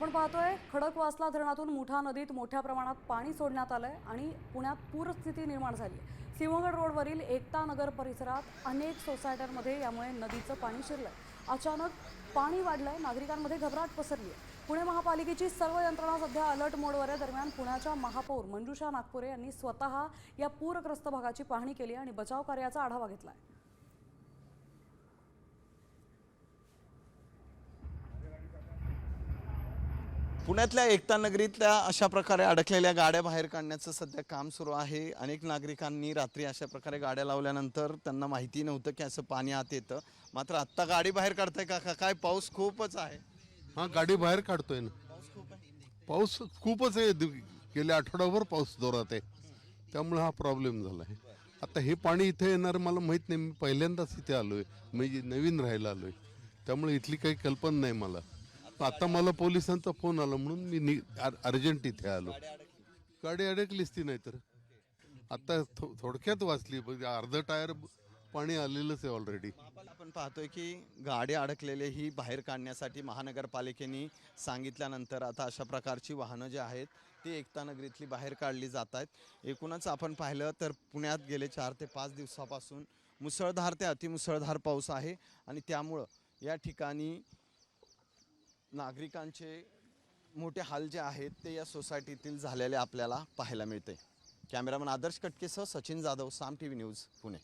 आपण पाहतोय खडकवासला धरणातून मुठा नदीत मोठ्या प्रमाणात पाणी सोडण्यात आलंय आणि पुण्यात पूरस्थिती निर्माण झाली आहे। सिंहगड रोडवरील एकता नगर परिसरात अनेक सोसायट्यांमध्ये यामुळे नदीचं पाणी शिरलंय। अचानक पाणी वाढलंय, नागरिकांमध्ये घबराट पसरली आहे। पुणे महापालिकेची सर्व यंत्रणा सध्या अलर्ट मोडवर आहे। दरम्यान पुण्याच्या महापौर मंजुषा नागपुरे यांनी स्वतः या पूरग्रस्त भागाची पाहणी केली आणि बचाव कार्याचा आढावा घेतलाय। पुण्यातल्या एकता नगरीतल्या अशा प्रकारे अडकलेल्या गाड्या बाहेर काढण्याचं सध्या काम सुरू आहे। अनेक नागरिकांनी रात्री अशा प्रकारे गाड्या लावल्यानंतर त्यांना माहिती नव्हतं की असं पाणी आत येतं। मात्र आत्ता गाडी बाहेर काढताय का? काय पाऊस खूपच आहे? हां, गाडी बाहेर काढतोय ना। पाऊस खूप आहे। पाऊस खूपच आहे, गेल्या आठवड्याभर पाऊस जोरात आहे, त्यामुळे हा प्रॉब्लेम झाला आहे। आता हे पाणी इथे येणार मला माहीत नाही, मी पहिल्यांदाच इथे आलोय, म्हणजे नवीन राहायला आलोय, त्यामुळे इथली काही कल्पना नाही मला। आता मला पोलिसांचा फोन आला म्हणून मी अर्जंट इथे आलो। गाडी अडकलीच ती, नाही तर आता थोडक्यात वाचली, अर्ध टायर पाणी आलेलंच आहे ऑलरेडी। आपण पाहतोय की गाडी अडकलेले ही बाहेर काढण्यासाठी महानगरपालिकेने सांगितल्यानंतर आता अशा प्रकारची वाहनं जी आहेत ती एकता नगरीतली बाहेर काढली जात आहेत। एकूणच आपण पाहिलं तर पुण्यात गेले 4 ते 5 दिवसापासून मुसळधार ते अतिमुसळधार पाऊस आहे आणि त्यामुळं या ठिकाणी नागरिकांचे मोठे हाल जे आहेत ते या सोसायटीतील झालेले आपल्याला पाहायला मिळते। कॅमेरामन आदर्श कटकेसह सचिन जाधव, साम टीव्ही न्यूज, पुणे।